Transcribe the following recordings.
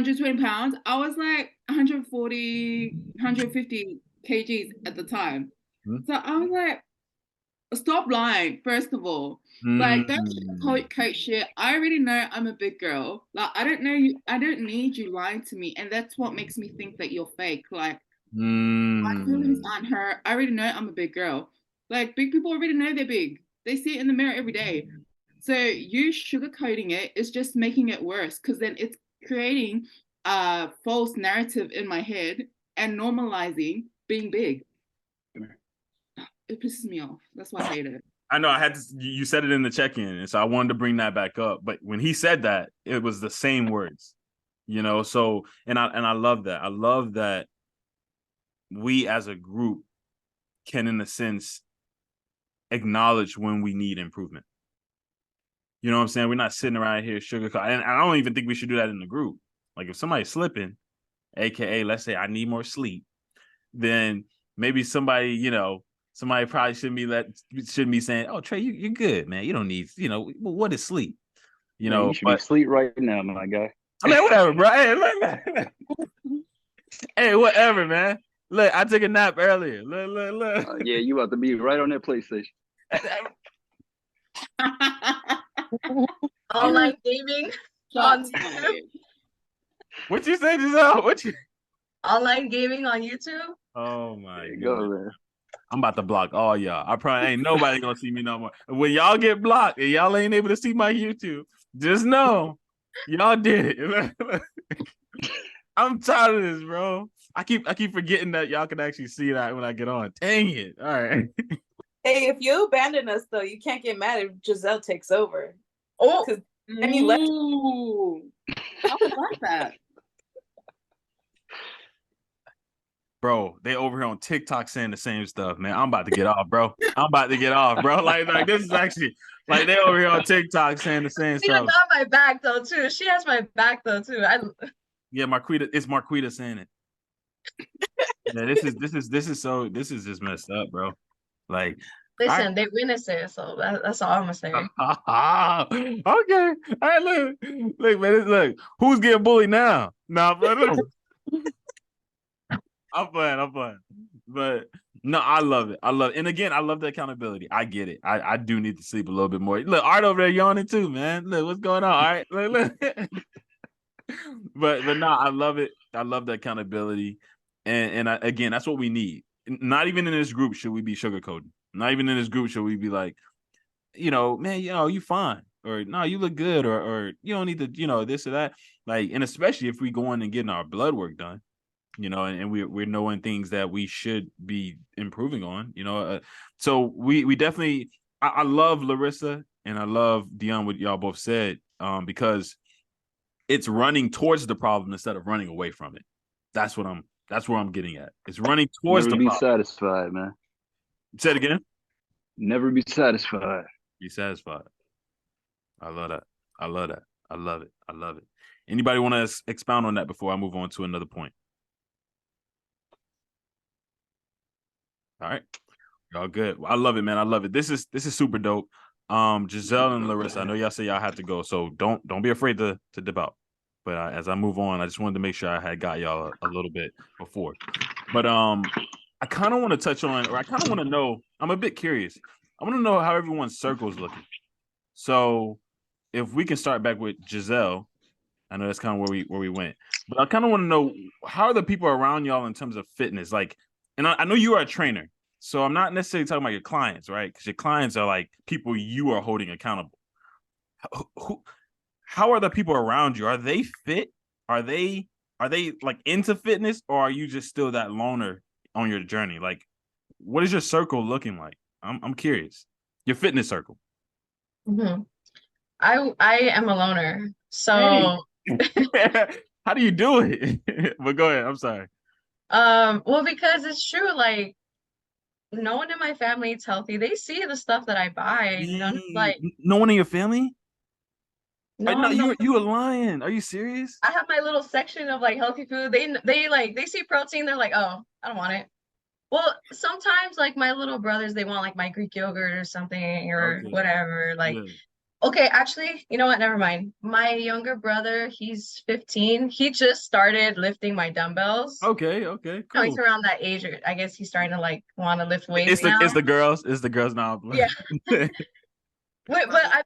120 pounds. I was like 140, 150 kgs at the time. So I was like, stop lying, first of all. Like, don't Mm. coat shit. I already know I'm a big girl. Like, I don't know you, I don't need you lying to me. And that's what makes me think that you're fake. Like, my feelings Mm. aren't hurt. I already know I'm a big girl. Like, big people already know they're big. They see it in the mirror every day. So you sugarcoating it is just making it worse because then it's creating a false narrative in my head and normalizing being big. It pisses me off. That's why I hate it. I know I had to. You said it in the check-in, and so I wanted to bring that back up. But when he said that, it was the same words, you know. So and I love that. I love that we as a group can, in a sense, acknowledge when we need improvement. You know what I'm saying? We're not sitting around here sugarcoat, and I don't even think we should do that in the group. Like if somebody's slipping, aka let's say I need more sleep, then maybe somebody, somebody probably shouldn't be saying, "Oh, Trey, you're good, man. You don't need, what is sleep?" Man, you should be But asleep right now, my guy. I mean, whatever, bro. Hey, hey, whatever, man. Look, I took a nap earlier. Look. Yeah, you about to be right on that PlayStation. Online gaming on Shots YouTube. fired. What you say, Giselle? What you? Online gaming on YouTube. Oh my There you goodness. go, man. I'm about to block all y'all. I probably ain't nobody gonna see me no more. When y'all get blocked and y'all ain't able to see my YouTube, just know y'all did it. I'm tired of this, bro. I keep forgetting that y'all can actually see that when I get on. Dang it. All right. Hey, if you abandon us though, you can't get mad if Giselle takes over. Oh, And you left. Ooh. I would like that. Bro, they over here on TikTok saying the same stuff, man. I'm about to get off, bro. I'm about to get off, bro. Like this is actually like they over here on TikTok saying the same she stuff. got my back though too. She has my back though too. Yeah, it's Marquita saying it. Yeah, this is just messed up, bro. Like, Listen, they witness it, so that's all I'm gonna say. okay. All right, look, man. Look, who's getting bullied now? Nah, brother. I'm playing. But no, I love it. And again, I love the accountability. I get it. I do need to sleep a little bit more. Look, Art over there yawning too, man. Look, what's going on? All right. Look. but no, I love it. I love the accountability. And again, that's what we need. Not even in this group should we be sugarcoating. Not even in this group should we be like, man, you fine. Or no, you look good, or you don't need to, this or that. Like, and especially if we go in and getting our blood work done. And we're knowing things that we should be improving on, so we definitely, I love Larissa and I love Dion, what y'all both said, because it's running towards the problem instead of running away from it. That's where I'm getting at. It's running towards Never the be problem. satisfied, man. Say it again. Never be satisfied. Be satisfied. I love that. I love it. Anybody want to expound on that before I move on to another point? All right. Y'all good. I love it, man. I love it. This is super dope. Giselle and Larissa, I know y'all say y'all had to go, so don't be afraid to dip out. But as I move on, I just wanted to make sure I had got y'all a little bit before. But I kind of want to touch on, or I kind of want to know, I'm a bit curious. I want to know how everyone's circle is looking. So if we can start back with Giselle, I know that's kind of where we went. But I kind of want to know, how are the people around y'all in terms of fitness? Like, and I know you are a trainer, so I'm not necessarily talking about your clients, right? Because your clients are like people you are holding accountable. How are the people around you? Are they fit? Are they like into fitness, or are you just still that loner on your journey? Like, what is your circle looking like? I'm curious. Your fitness circle. Mm-hmm. I am a loner, so how do you do it? But go ahead. I'm sorry. well, because it's true, like no one in my family is healthy. They see the stuff that I buy. Like no one in your family? No, no. you a lion. Are you serious? I have my little section of like healthy food. They see protein, they're like, oh, I don't want it. Well, sometimes like my little brothers, they want like my Greek yogurt or something or whatever. Like, yeah. Okay, actually, you know what? Never mind. My younger brother, he's 15. He just started lifting my dumbbells. Okay, okay, No, he's cool. around that age. I guess he's starting to like want to lift weights It's the now. it's the girls. It's the girls now. Yeah. Wait, but I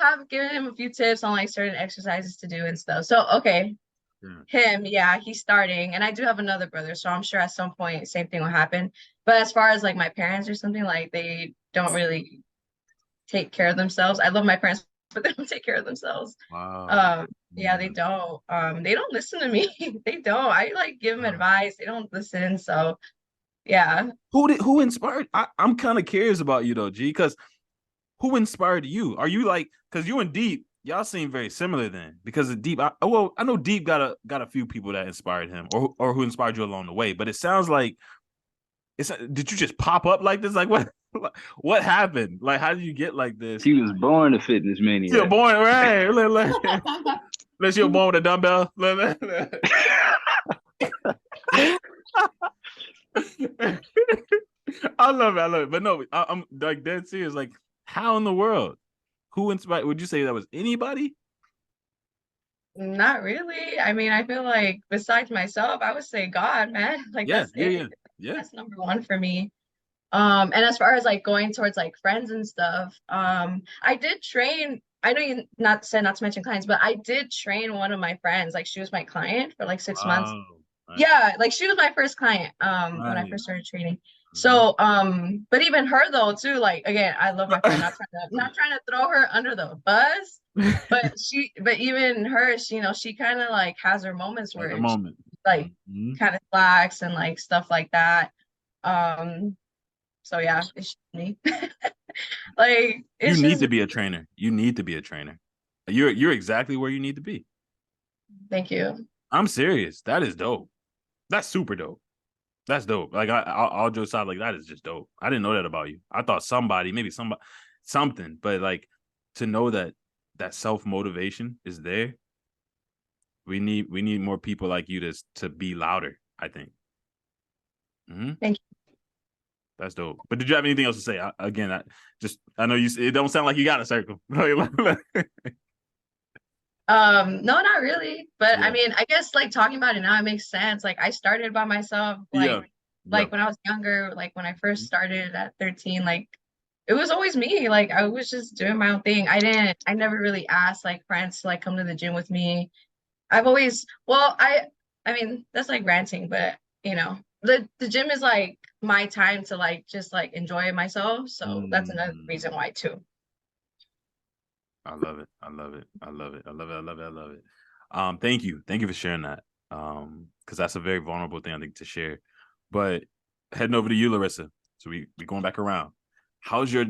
have given him a few tips on like certain exercises to do and stuff. So, okay, him, yeah, he's starting. And I do have another brother, so I'm sure at some point same thing will happen. But as far as like my parents or something, like they don't really take care of themselves. I love my parents, but they don't take care of themselves. Wow. Yeah, they don't. They don't listen to me. They don't. I like give them advice. They don't listen. So yeah. Who inspired? I'm kind of curious about you though, G, because who inspired you? Are you like, because you and Deep, y'all seem very similar then. Because of Deep, I know Deep got a few people that inspired him or who inspired you along the way, but it sounds like did you just pop up like this? Like what happened? Like how did you get like this? He was born a fitness maniac. You're born, right? Unless you're born with a dumbbell. I love it. But no, I'm like dead serious. Like, how in the world? Who inspired? Would you say that was anybody? Not really. I mean, I feel like besides myself, I would say God, man. Like Yeah, that's it. yeah. That's number one for me. And as far as like going towards like friends and stuff, I did train. I know you not to mention clients, but I did train one of my friends. Like she was my client for like 6 months. Wow. Nice. Yeah, like she was my first client when I first started training. So but even her though too, like again, I love my friend, not trying to throw her under the bus, but even her, she, you know, she kind of like has her moments where she, like kind of slacks and like stuff like that. So yeah, it's me. Like it's you need just to be a trainer. You need to be a trainer. You're exactly where you need to be. thank you. I'm serious. That is dope. That's super dope. That's dope. Like I'll just aside, like that is just dope. I didn't know that about you. I thought maybe something, but like to know that self-motivation is there. We need more people like you to be louder, I think. Thank you. That's dope. But did you have anything else to say? I know you. It don't sound like you got a circle. No, not really. But I mean, I guess like talking about it now, it makes sense. Like I started by myself, like when I was younger, like when I first started at 13, like it was always me. Like I was just doing my own thing. I never really asked like friends to like come to the gym with me. I've always, I mean, that's like ranting, but you know, the gym is like my time to like just like enjoy myself. So that's another reason why too. I love it. I love it. I love it. I love it. I love it. I love it. Thank you. Thank you for sharing that. Because that's a very vulnerable thing I think to share. But heading over to you, Larissa. So we going back around. How's your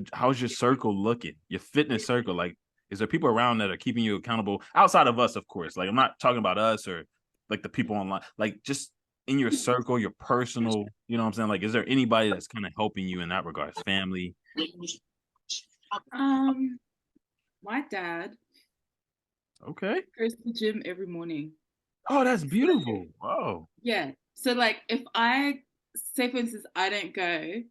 circle looking? Your fitness circle? Like, is there people around that are keeping you accountable outside of us, of course? Like, I'm not talking about us or like the people online. Like, just in your circle, your personal. You know what I'm saying? Like, is there anybody that's kind of helping you in that regards? Family. My dad. Okay. Goes to the gym every morning. Oh, that's beautiful. Wow. Yeah. So like if I say for instance I don't go,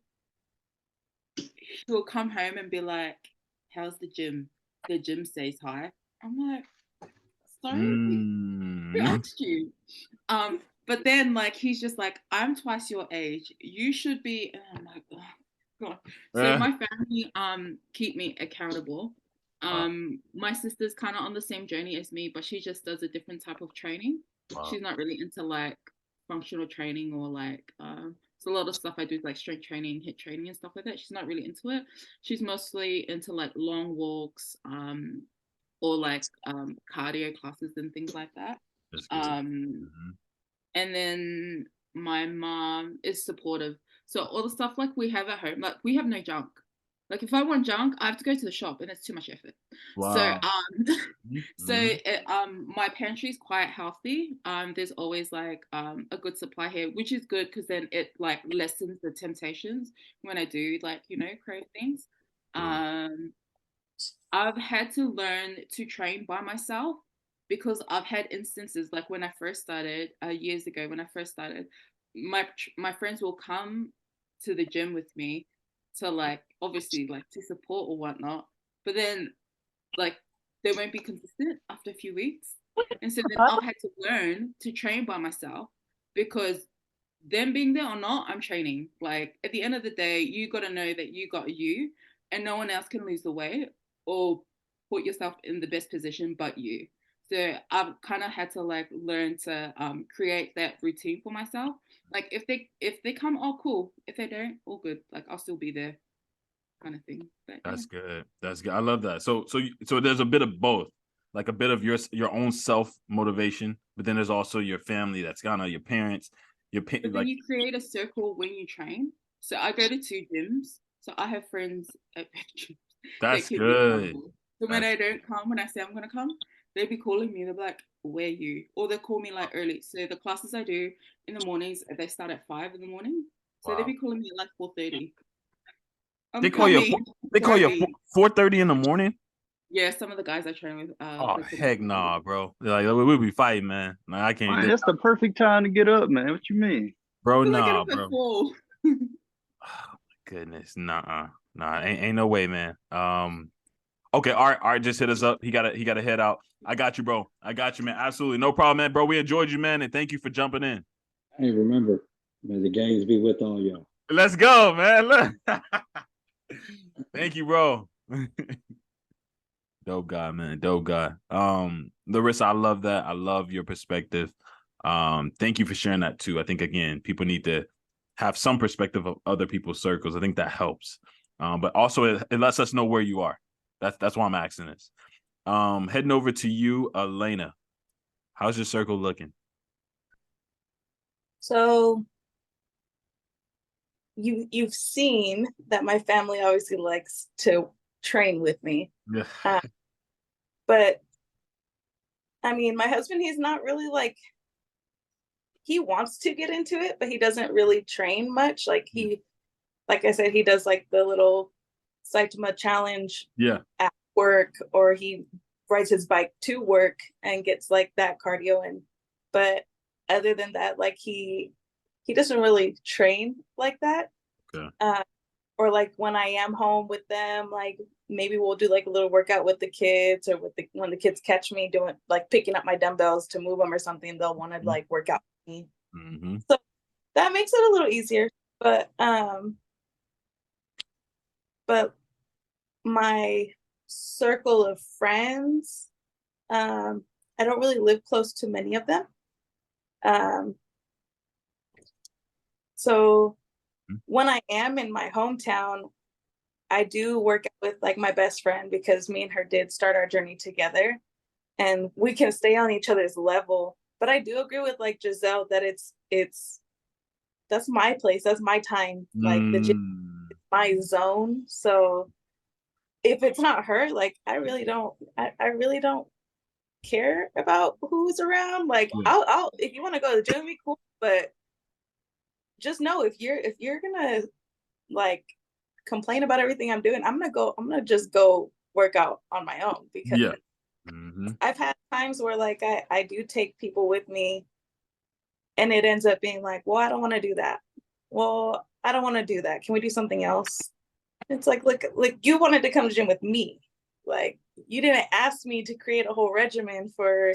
he'll come home and be like, how's the gym? The gym says hi. I'm like, sorry? Who asked you? But then like he's just like, I'm twice your age. You should be, oh my God. So my family keep me accountable. My sister's kind of on the same journey as me, but she just does a different type of training. She's not really into like functional training or like it's a lot of stuff I do like strength training, HIIT training and stuff like that. She's not really into it. She's mostly into like long walks or like cardio classes and things like that. And then my mom is supportive. So all the stuff like we have at home, like we have no junk. Like if I want junk, I have to go to the shop, and it's too much effort. Wow. So, my pantry is quite healthy. There's always like a good supply here, which is good because then it like lessens the temptations when I do like crave things. I've had to learn to train by myself because I've had instances like when I first started years ago. When I first started, my friends will come to the gym with me to like obviously like to support or whatnot, but then like they won't be consistent after a few weeks. And so then I've had to learn to train by myself, because them being there or not, I'm training. Like at the end of the day, you got to know that you got you, and no one else can lose the weight or put yourself in the best position but you. So I've kind of had to like learn to create that routine for myself. Like if they come, oh cool. If they don't, all good. Like I'll still be there, kind of thing. But, That's good. That's good. I love that. So there's a bit of both, like a bit of your own self motivation, but then there's also your family. That's kind of your parents. But then like you create a circle when you train. So I go to 2 gyms. So I have friends at gyms that that's keep me good. accountable. So when That's I don't come, when I say I'm gonna come, they'll be calling me. They'll be like, "Where you?" Or they'll call me like early. So the classes I do in the mornings, they start at 5 in the morning. So they'll wow. be calling me at like 4:30. They I'm call you. coming. They call you Sorry. 4:30 in the morning. Yeah, some of the guys I train with, Oh they call me heck 4:30. nah, bro. They're like we'll be fighting, man. Nah, I can't. Man, that's the perfect time to get up, man. What you mean? Bro, But I get nah, up at bro. 4. Oh my goodness, nah, ain't no way, man. Okay, Art just hit us up. He gotta head out. I got you, bro. I got you, man. Absolutely, no problem, man. Bro, we enjoyed you, man, and thank you for jumping in. Hey, remember, may the games be with all y'all. Let's go, man. Look. Thank you, bro. Dope guy, man. Dope guy. Larissa, I love that. I love your perspective. Thank you for sharing that too. I think again, people need to have some perspective of other people's circles. I think that helps. But also it lets us know where you are. That's why I'm asking this. Heading over to you, Elena. How's your circle looking? So you've seen that my family obviously likes to train with me. Yeah. But I mean, my husband, he's not really like, he wants to get into it, but he doesn't really train much. Like like I said, he does like the little Saitama challenge Yeah. at work, or he rides his bike to work and gets like that cardio in. But other than that, like he doesn't really train like that. Okay. Or like when I am home with them, like maybe we'll do like a little workout with the kids, or when the kids catch me doing like picking up my dumbbells to move them or something, they'll want to like work out with me. Mm-hmm. So that makes it a little easier. But my circle of friends, I don't really live close to many of them. So when I am in my hometown, I do work out with like my best friend, because me and her did start our journey together, and we can stay on each other's level. But I do agree with like Giselle that that's my place, that's my time, like the gym is my zone. So if it's not her, like I really don't care about who's around. Like I'll if you want to go to the gym, be cool, but just know if you're gonna like complain about everything I'm doing, I'm gonna just go work out on my own, because I've had times where like I do take people with me, and it ends up being like, well, I don't want to do that. Well, I don't want to do that. Can we do something else? It's like you wanted to come to the gym with me. Like you didn't ask me to create a whole regimen for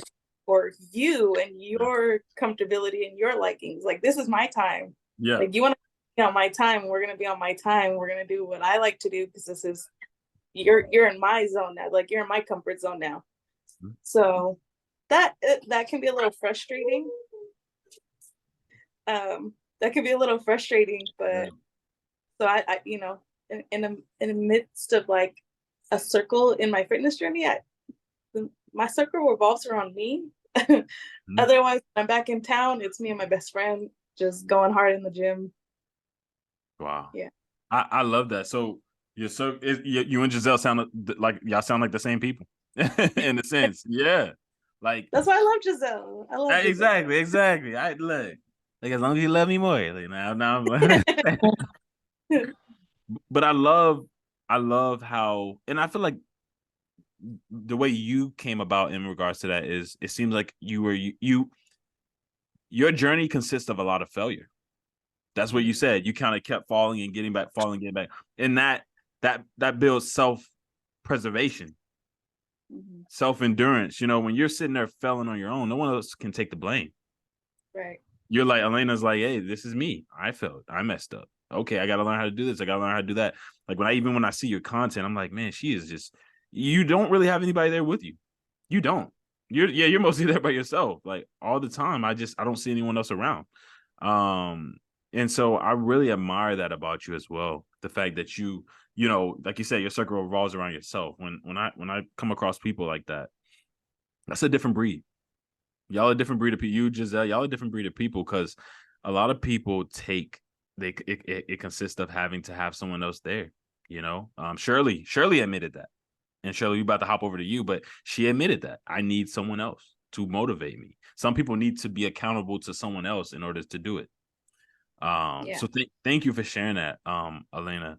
you and your comfortability and your likings. Like this is my time. Yeah. Like you want to be on my time, we're gonna be on my time. We're gonna do what I like to do, because this is you're in my zone now. Like you're in my comfort zone now. So that can be a little frustrating. That can be a little frustrating, but so I you know, in the midst of like a circle in my fitness journey, my circle revolves around me. Otherwise, when I'm back in town, it's me and my best friend just going hard in the gym. Wow. Yeah. I love that. So you and Giselle sound like y'all sound like the same people in a sense. Yeah. Like that's why I love Giselle. I love Giselle. Exactly. I look like as long as you love me more. Like now. But I love how, and I feel like the way you came about in regards to that is it seems like your journey consists of a lot of failure. That's what you said. You kind of kept falling and getting back, falling, getting back. And that builds self-preservation. self-endurance. You know, when you're sitting there failing on your own, no one else can take the blame. Right. You're like, Elena's like, hey, this is me. I failed. I messed up. Okay, I got to learn how to do this. I got to learn how to do that. Like when I see your content, I'm like, man, she is just, you don't really have anybody there with you. You don't. You're mostly there by yourself. Like all the time. I don't see anyone else around. And so I really admire that about you as well. The fact that you know, like you said, your circle revolves around yourself. When I come across people like that, that's a different breed. Y'all a different breed of people. You, Giselle, y'all a different breed of people, because a lot of people it consists of having to have someone else there. You know, Shirley admitted that, and Shirley, we about to hop over to you, but she admitted that I need someone else to motivate me. Some people need to be accountable to someone else in order to do it. So thank you for sharing that, Elena.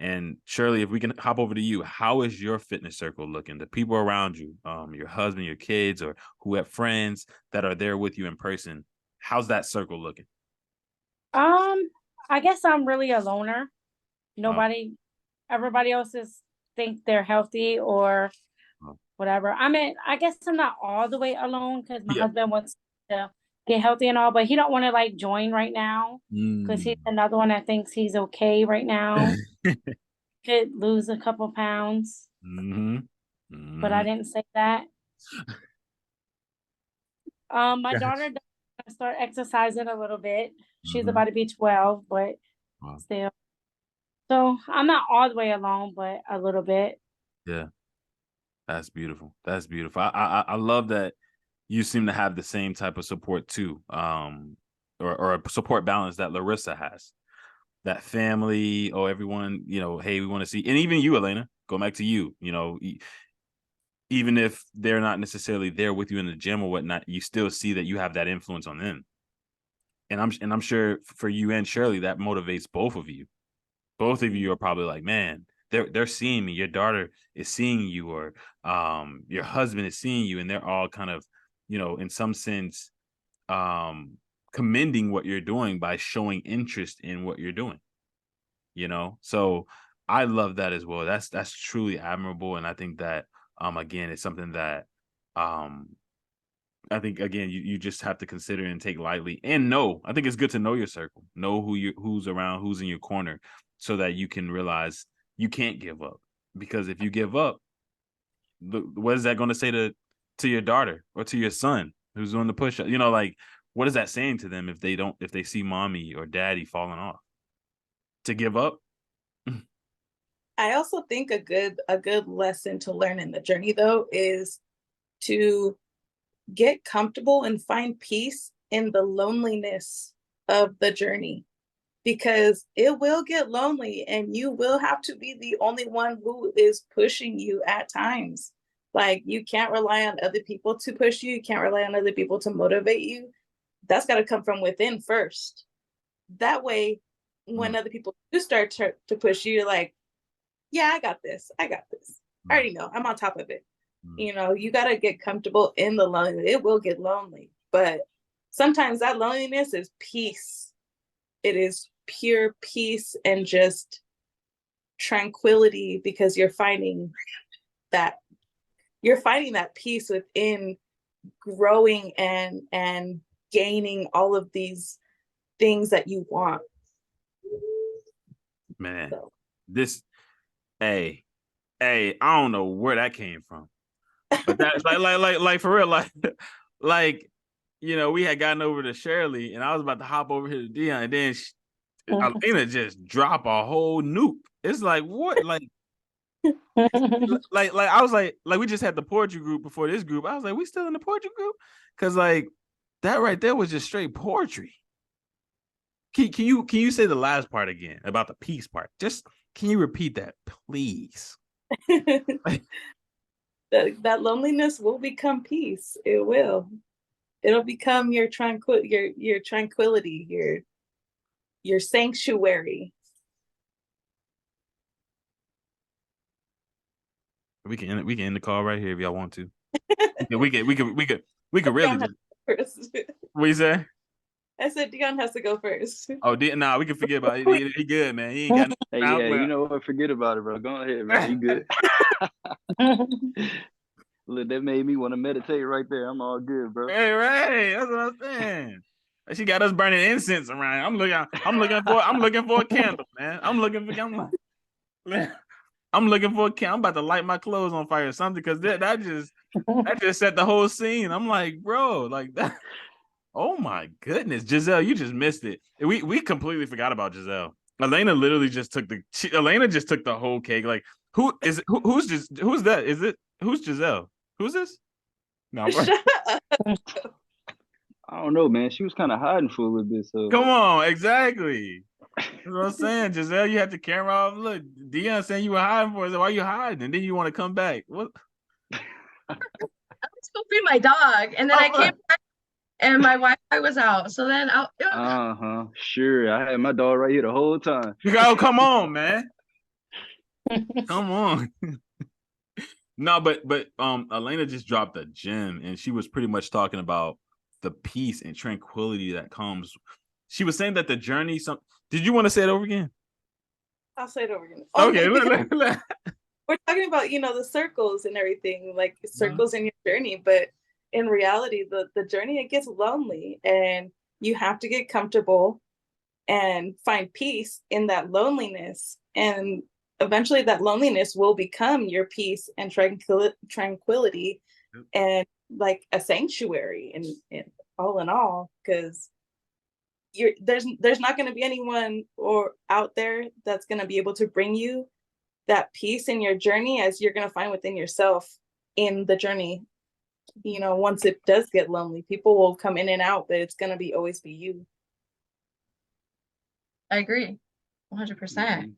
And Shirley, if we can hop over to you, how is your fitness circle looking? The people around you, your husband, your kids, or who have friends that are there with you in person, how's that circle looking? I guess I'm really a loner. Everybody else think they're healthy or whatever. I mean, I guess I'm not all the way alone because my husband wants to get healthy and all, but he don't want to like join right now because he's another one that thinks he's okay right now. Could lose a couple pounds. But I didn't say that. My daughter does start exercising a little bit. She's about to be 12, but still. So I'm not all the way alone, but a little bit. Yeah. That's beautiful. That's beautiful. I love that you seem to have the same type of support too, or a support balance that Larissa has. That family, everyone, you know, hey, we want to see, and even you, Elena, go back to you, you know, even if they're not necessarily there with you in the gym or whatnot, you still see that you have that influence on them. And I'm sure for you and Shirley, that motivates both of you. Both of you are probably like, man, they're seeing me. Your daughter is seeing you, or your husband is seeing you, and they're all kind of, you know, in some sense, commending what you're doing by showing interest in what you're doing, you know? So I love that as well. That's truly admirable. And I think that, again, it's something that, I think, again, you just have to consider and take lightly, and I think it's good to know your circle, know who's around, who's in your corner, so that you can realize you can't give up, because if you give up, what is that going to say to your daughter or to your son who's doing the push-up? You know, like, what is that saying to them if they see mommy or daddy falling off? To give up? I also think a good lesson to learn in the journey, though, is to get comfortable and find peace in the loneliness of the journey, because it will get lonely and you will have to be the only one who is pushing you at times. Like, you can't rely on other people to push you. You can't rely on other people to motivate you. That's got to come from within first. That way, when other people do start to push you, you're like, yeah, I got this. I already know. I'm on top of it. You know, you got to get comfortable in the loneliness. It will get lonely, but sometimes that loneliness is peace. It is pure peace and just tranquility, because you're finding that peace within growing and gaining all of these things that you want. Man, I don't know where that came from. But that's like for real, like, you know, we had gotten over to Shirley, and I was about to hop over here to Dion, and then Elena just drop a whole nuke. It's like, what? Like I was like we just had the poetry group before this group. I was like, we still in the poetry group? Because like that right there was just straight poetry. Can you say the last part again about the peace part? Just can you repeat that, please? That loneliness will become peace. It will. It'll become your tranquility, your sanctuary. We can end the call right here if y'all want to. we could really just. What you say? I said Dion has to go first. Oh, we can forget about it. He good, man. He ain't got no. Hey, yeah, you know what? Forget about it, bro. Go ahead, man. You good. Look, that made me want to meditate right there. I'm all good, bro. Hey, right. That's what I'm saying. She got us burning incense around. I'm looking for a candle, man. I'm looking for a candle. I'm about to light my clothes on fire or something because that just set the whole scene. I'm like, bro, like that. Oh my goodness, Giselle, you just missed it. We completely forgot about Giselle. Elena literally just took the whole cake. Like, who's that? Who's Giselle? Who's this? No, I don't know, man. She was kind of hiding for a little bit. So come on, exactly. That's what I'm saying. Giselle, you had the camera off. Look, Dion saying you were hiding for us. Why are you hiding? And then you want to come back. What? I was go feed my dog, and then I came back and my Wi-Fi was out. So then sure. I had my dog right here the whole time. Oh, come on, man. Come on. No, but Elena just dropped a gem, and she was pretty much talking about the peace and tranquility that comes. She was saying that the journey. Did you want to say it over again? I'll say it over again. Okay. We're talking about, the circles and everything, like circles in your journey, but in reality, the journey, it gets lonely, and you have to get comfortable and find peace in that loneliness, and eventually that loneliness will become your peace and tranquility and like a sanctuary and all in all, because there's not going to be anyone out there that's going to be able to bring you that peace in your journey as you're going to find within yourself in the journey. Once it does get lonely, people will come in and out, but it's going to always be you. I agree 100%.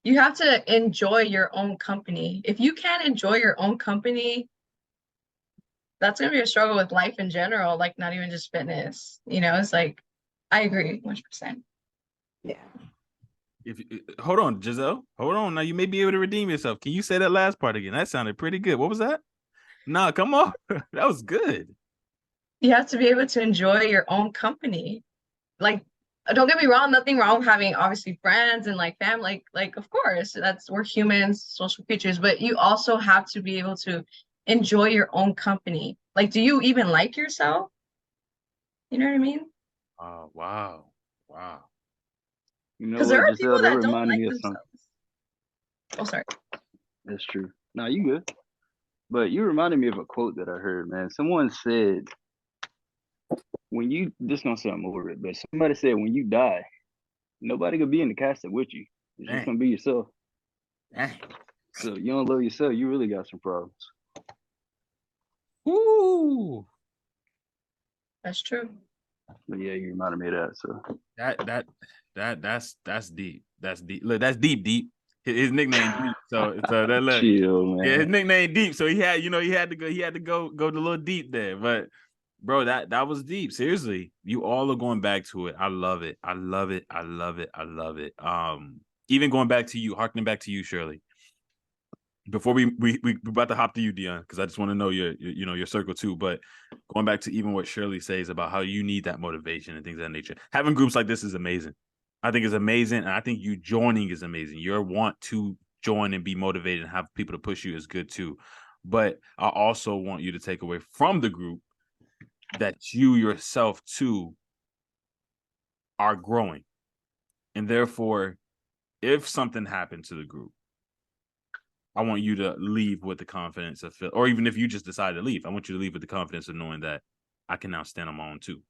You have to enjoy your own company. If you can't enjoy your own company, that's going to be a struggle with life in general, like not even just fitness. It's like, I agree 100%. Yeah. Hold on, Giselle. Hold on. Now you may be able to redeem yourself. Can you say that last part again? That sounded pretty good. What was that? Nah, come on. That was good. You have to be able to enjoy your own company. Like, don't get me wrong, nothing wrong with having obviously friends and like family. Like of course, we're humans, social creatures, but you also have to be able to enjoy your own company. Like, do you even like yourself? You know what I mean? Oh, wow. Because there are people that don't like themselves. Oh, sorry. That's true. No, you good. But you reminded me of a quote that I heard, man. Someone said, this gonna sound morbid, but somebody said when you die, nobody gonna be in the casket with you. It's just gonna be yourself. So you don't love yourself, you really got some problems. Ooh. That's true. But yeah, you reminded me of that. So that's deep. That's deep. Look, that's deep. His nickname deep. So that look. Chill, man. Yeah, his nickname deep. So he had to go a little deep there. But bro, that was deep. Seriously, you all are going back to it. I love it. Even going back to you, harkening back to you, Shirley. Before we about to hop to you, Dion, because I just want to know your circle too. But going back to even what Shirley says about how you need that motivation and things of that nature. Having groups like this is amazing. I think it's amazing, and I think you joining is amazing. Your want to join and be motivated and have people to push you is good too. But I also want you to take away from the group that you yourself too are growing. And therefore, if something happened to the group, I want you to leave with the confidence of, or even if you just decide to leave, I want you to leave with the confidence of knowing that I can now stand on my own too.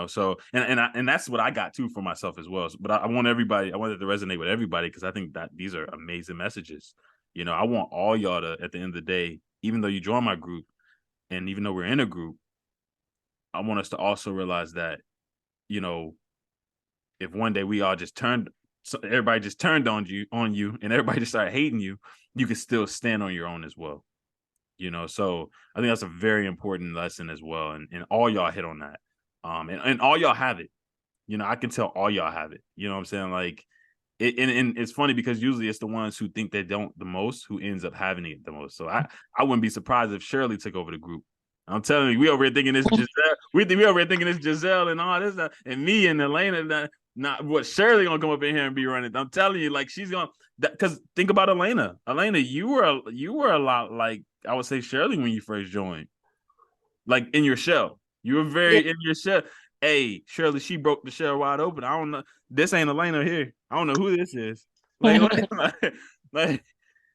So and that's what I got too for myself as well. But I want everybody, I want it to resonate with everybody because I think that these are amazing messages. I want all y'all to, at the end of the day, even though you join my group, and even though we're in a group, I want us to also realize that, if one day we all just everybody just turned on you, and everybody just started hating you, you can still stand on your own as well. So I think that's a very important lesson as well. And all y'all hit on that. And all y'all have it. I can tell all y'all have it. You know what I'm saying? Like, and it's funny because usually it's the ones who think they don't the most who ends up having it the most. So I wouldn't be surprised if Shirley took over the group. I'm telling you, we over here thinking this Giselle. We over here thinking it's Giselle and all this stuff, and me and Elena. Not what Shirley gonna come up in here and be running. I'm telling you, like she's gonna. Because think about Elena. Elena, you were a lot like I would say Shirley when you first joined. Like in your shell, you were very in your shell. Hey, Shirley, she broke the shell wide open. I don't know. This ain't Elena here. I don't know who this is. Like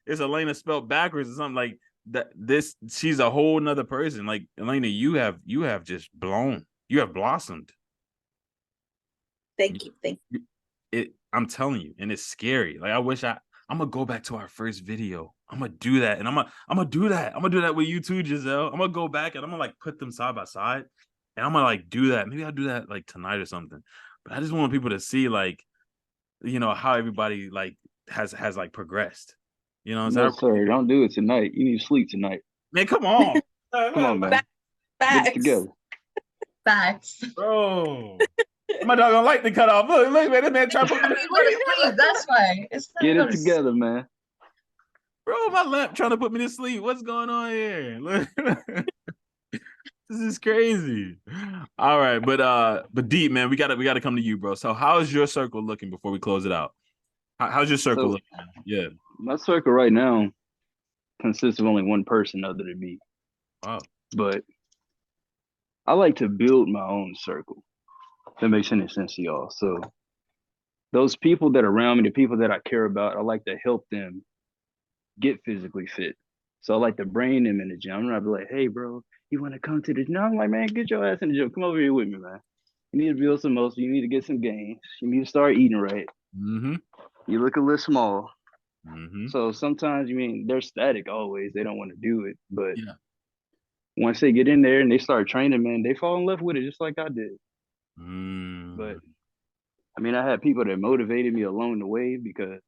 it's Elena spelled backwards or something like that. This she's a whole nother person. Like Elena, you have just blown. You have blossomed. Thank you. I'm telling you, and it's scary. Like I'm gonna go back to our first video. I'm gonna do that, and I'm gonna do that. I'm gonna do that with you too, Giselle. I'm gonna go back and I'm gonna like put them side by side, and I'm gonna like do that. Maybe I'll do that like tonight or something. But I just want people to see like, how everybody like has like progressed. No, sir, don't do it tonight. You need to sleep tonight. Man, come on. Come on, man. Facts. Get it together. Facts. Bro. My dog don't like to cut off. Look, man, this man trying to put me to sleep. That's why. Get it together, man. Bro, my lamp trying to put me to sleep. What's going on here? Look. This is crazy. All right, but Deep, man, we gotta come to you, bro. So how is your circle looking before we close it out? How's your circle looking? Yeah. My circle right now consists of only one person other than me. Wow. But I like to build my own circle. If that makes any sense to y'all. So those people that are around me, the people that I care about, I like to help them get physically fit. So I like to bring them in the gym. I'm not be like, hey, bro, you want to come to the gym? I'm like, man, get your ass in the gym. Come over here with me, man. You need to build some muscle. You need to get some gains. You need to start eating right. Mm-hmm. You look a little small. Mm-hmm. So sometimes, they're static always. They don't want to do it. But once they get in there and they start training, man, they fall in love with it just like I did. But I had people that motivated me along the way because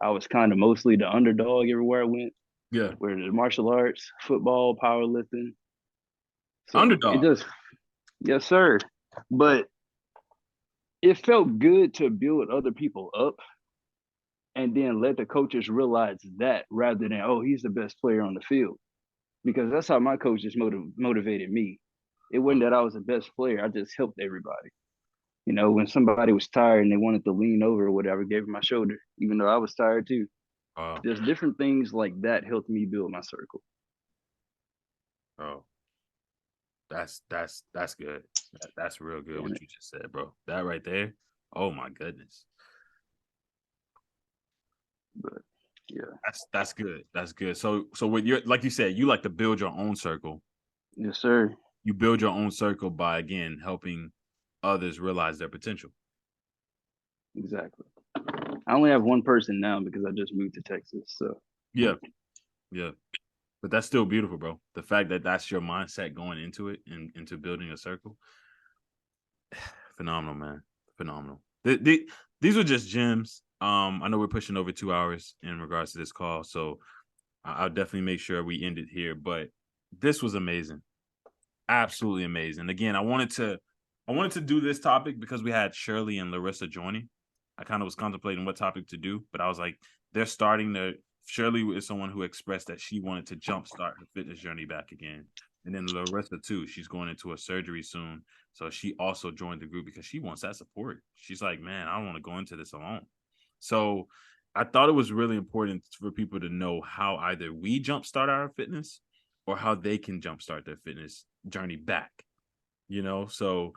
I was kind of mostly the underdog everywhere I went. Yeah. Where the martial arts, football, powerlifting. So underdog. Yes, sir. But it felt good to build other people up and then let the coaches realize that rather than, oh, he's the best player on the field. Because that's how my coaches motivated me. It wasn't that I was the best player. I just helped everybody. When somebody was tired and they wanted to lean over or whatever, gave them my shoulder, even though I was tired too. There's different things like that helped me build my circle. Oh, that's good. That's real good what you just said, bro. That right there. Oh my goodness. But yeah, that's good. That's good. So with your, like you said, you like to build your own circle. Yes, sir. You build your own circle by again helping others realize their potential. Exactly. I only have one person now because I just moved to Texas. So yeah. But that's still beautiful, bro. The fact that that's your mindset going into it and into building a circle. Phenomenal, man. Phenomenal. These were just gems. I know we're pushing over 2 hours in regards to this call, so I'll definitely make sure we end it here. But this was amazing. Absolutely amazing. Again, I wanted to do this topic because we had Shirley and Larissa joining. I kind of was contemplating what topic to do, but I was like, they're starting to. Shirley is someone who expressed that she wanted to jumpstart her fitness journey back again. And then Larissa too, she's going into a surgery soon. So she also joined the group because she wants that support. She's like, man, I don't want to go into this alone. So I thought it was really important for people to know how either we jumpstart our fitness or how they can jumpstart their fitness journey back. So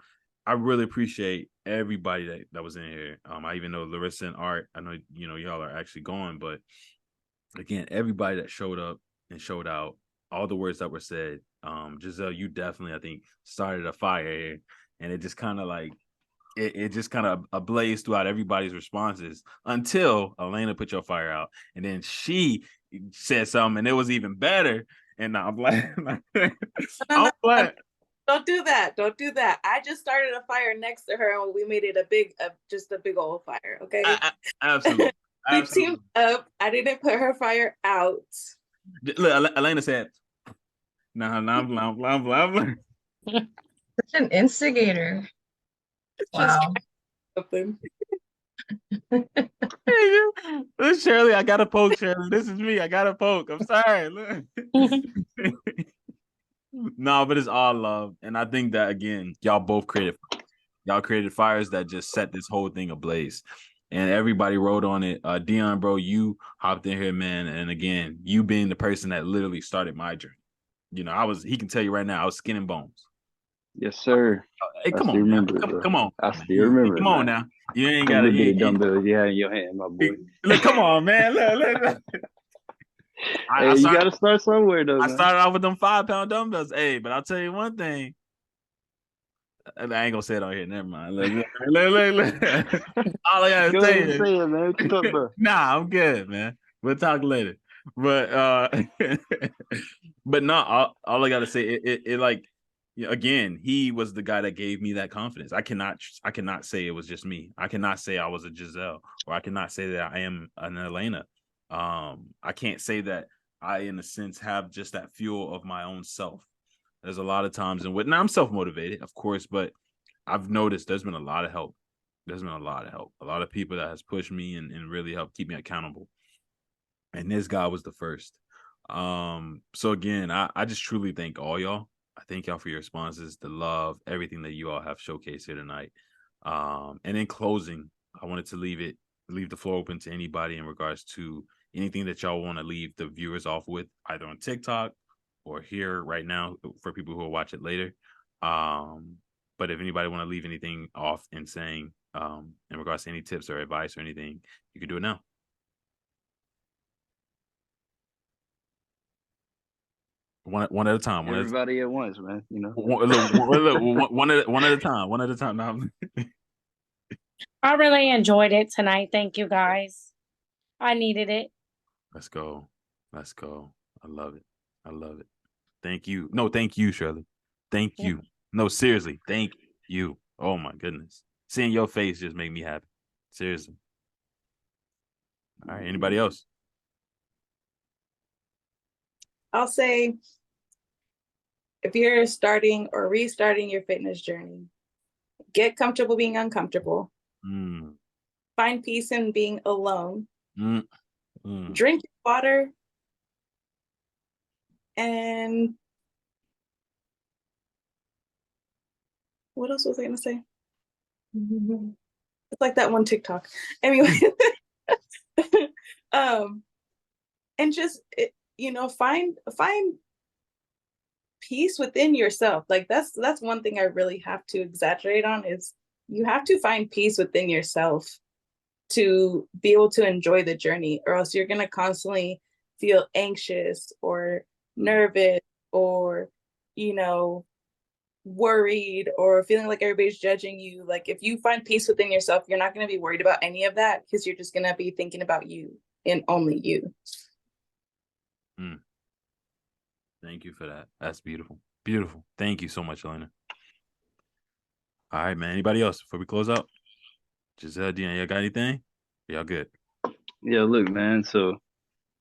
I really appreciate everybody that was in here. I even know Larissa and Art, I know, y'all are actually going, but again, everybody that showed up and showed out, all the words that were said. Giselle, you definitely, I think, started a fire here, and it just kind of like, it just kind of ablazed throughout everybody's responses until Elena put your fire out, and then she said something, and it was even better. And now I'm glad. I'm glad. Don't do that. Don't do that. I just started a fire next to her, and we made it just a big old fire. Okay. Absolutely. We teamed up. I didn't put her fire out. Look, Elena said, "Nah, blah, blah, blah, blah." Such an instigator. Wow. Look, Shirley, I gotta poke, Shirley. This is me. I gotta poke. I'm sorry. Look. No, but it's all love. And I think that, again, y'all both created. Y'all created fires that just set this whole thing ablaze. And everybody rode on it. Dion, bro, you hopped in here, man. And again, you being the person that literally started my journey. You know, he can tell you right now, I was skin and bones. Yes, sir. Hey, come I still on, remember man. it, bro. Come on. I still remember it. Come on now. You ain't got to little bit of dumbbells you had in your hand, my boy. Look, come on, man. Look. You got to start somewhere, though. I started off with them 5-pound dumbbells. Hey, but I'll tell you one thing. I ain't gonna say it on here. Never mind. Look. All I gotta say is, say it, man. What you talking about? Nah, I'm good, man. We'll talk later. But but no, all I gotta say, it like, again, he was the guy that gave me that confidence. I cannot say it was just me. I cannot say I was a Giselle, or I cannot say that I am an Elena. I can't say that I, in a sense, have just that fuel of my own self. There's a lot of times now I'm self-motivated, of course, but I've noticed there's been a lot of help. There's been a lot of help. A lot of people that has pushed me and really helped keep me accountable. And this guy was the first. So again, I just truly thank all y'all. I thank y'all for your responses, the love, everything that you all have showcased here tonight. And in closing, I wanted to leave the floor open to anybody in regards to anything that y'all want to leave the viewers off with, either on TikTok or here right now for people who will watch it later. But if anybody want to leave anything off in saying, in regards to any tips or advice or anything, you can do it now. One at a time. Everybody at once, man. You know, one at a time. One at a time. No. I really enjoyed it tonight. Thank you, guys. I needed it. Let's go. I love it. Thank you. No, thank you, Shirley. Thank you. No, seriously, thank you. Oh my goodness. Seeing your face just made me happy. Seriously. All right. Anybody else? I'll say, if you're starting or restarting your fitness journey, get comfortable being uncomfortable. Find peace in being alone. Drink water. And what else was I going to say? It's like that one TikTok. Anyway, and just, find peace within yourself. Like that's one thing I really have to exaggerate on, is you have to find peace within yourself to be able to enjoy the journey, or else you're going to constantly feel anxious or nervous or, worried or feeling like everybody's judging you. Like if you find peace within yourself, you're not going to be worried about any of that, because you're just going to be thinking about you and only you. Thank you for that. That's beautiful. Beautiful. Thank you so much, Elena. All right, man. Anybody else before we close out? Giselle, Dion, y'all got anything? Y'all good? Yeah, look, man. So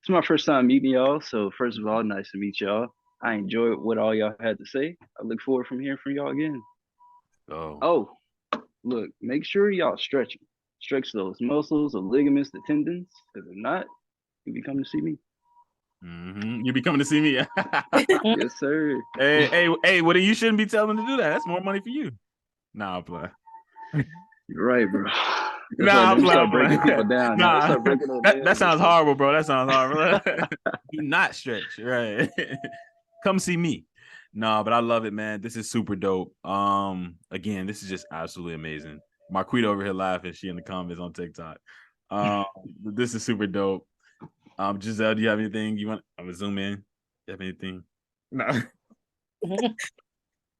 it's my first time meeting y'all. So first of all, nice to meet y'all. I enjoyed what all y'all had to say. I look forward from hearing from y'all again. Oh, look, make sure y'all stretch those muscles, the ligaments, the tendons. Because if not, you'll be coming to see me. You be coming to see me? Yes, sir. Hey, well, you shouldn't be telling them to do that. That's more money for you. Nah, I'm playing. You're right, bro. I'm start breaking people down. That sounds horrible, bro. That sounds horrible. Do not stretch, right? Come see me. No, but I love it, man. This is super dope. Again, this is just absolutely amazing. Marquita over here laughing. She in the comments on TikTok. This is super dope. Giselle, do you have anything you want? I'm gonna zoom in. You have anything? No.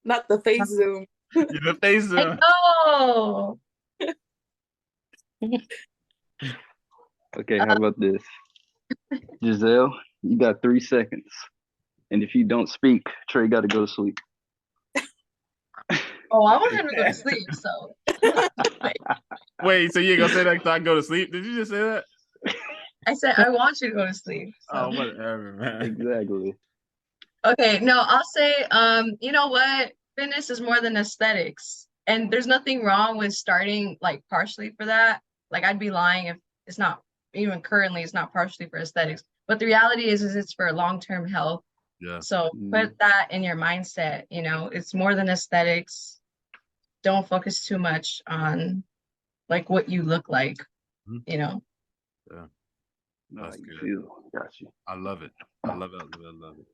Not the face zoom. The face zoom. Oh. Okay, how about this? Giselle, you got 3 seconds. And if you don't speak, Trey got to go to sleep. Oh, I want him to go to sleep, so. Wait, so you ain't gonna say that until I go to sleep? Did you just say that? I said I want you to go to sleep. So. Oh, whatever, man. Exactly. Okay, no, I'll say, you know what? Fitness is more than aesthetics. And there's nothing wrong with starting like partially for that. Like I'd be lying if it's not, even currently, it's not partially for aesthetics. But the reality is it's for long-term health. Yeah. So put that in your mindset, it's more than aesthetics. don't focus too much on like what you look like, you know. Yeah. That's good. Got you. I love it. I love it. I love it.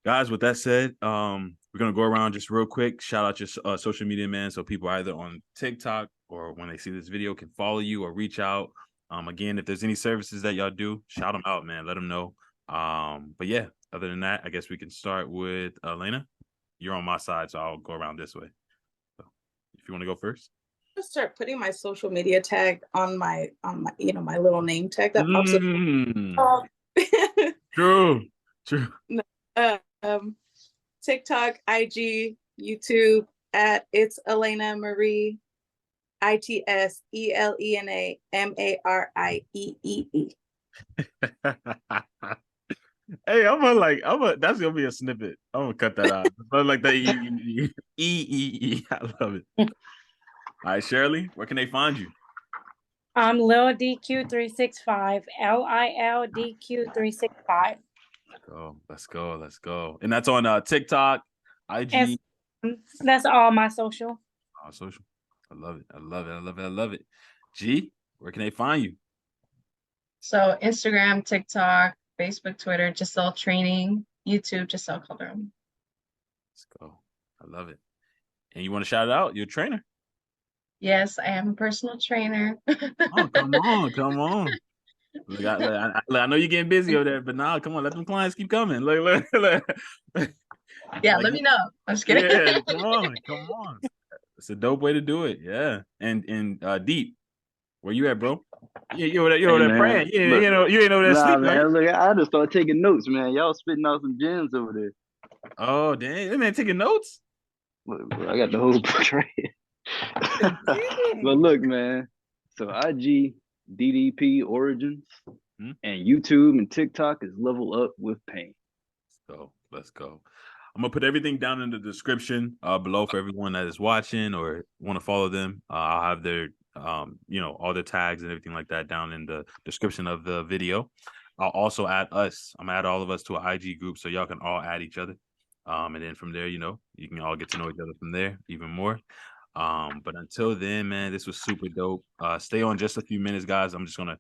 Guys, with that said, we're gonna go around just real quick. Shout out your social media, man, so people either on TikTok or when they see this video can follow you or reach out. Again, if there's any services that y'all do, shout them out, man. Let them know. But yeah, other than that, I guess we can start with Elena. You're on my side, so I'll go around this way. So if you want to go first. I'll start putting my social media tag on my my little name tag that pops up. True. TikTok, IG, YouTube at It's Elena Marie, ITSELENA MARIEEE. Hey, that's gonna be a snippet. I'm gonna cut that out. Like that E. I love it. All right, Shirley, where can they find you? Lil DQ365, LILDQ365. Let's go. And that's on TikTok, IG. That's all my social. Social. I love it. G, where can they find you? So Instagram, TikTok, Facebook, Twitter, Giselle Training, YouTube, Giselle Calderon. Let's go. I love it. And you want to shout it out? You're a trainer. Yes, I am a personal trainer. Oh, come on. Look, I know you're getting busy over there, but nah, come on, let them clients keep coming. Look. Yeah, let me know. I'm just kidding. Yeah, come on. It's a dope way to do it. Yeah. And Deep, where you at, bro? You over there praying. Yeah, look, you ain't over there sleeping. Man, right? look, I just started taking notes, man. Y'all spitting out some gems over there. Oh, dang. That man taking notes? Look, bro, I got the whole book right here. But look, man. So IG, DDP Origins, and YouTube and TikTok is Level Up with Pain. Let's go. I'm gonna put everything down in the description below for everyone that is watching or want to follow them. I'll have their all their tags and everything like that down in the description of the video. I'll also add us. I'm gonna add all of us to an IG group so y'all can all add each other. And then from there, you can all get to know each other from there even more. But until then, man, this was super dope. Stay on just a few minutes, guys. I'm just gonna,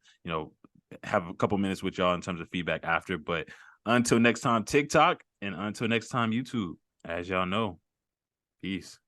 have a couple minutes with y'all in terms of feedback after. But until next time, TikTok, and until next time, YouTube, as y'all know, peace.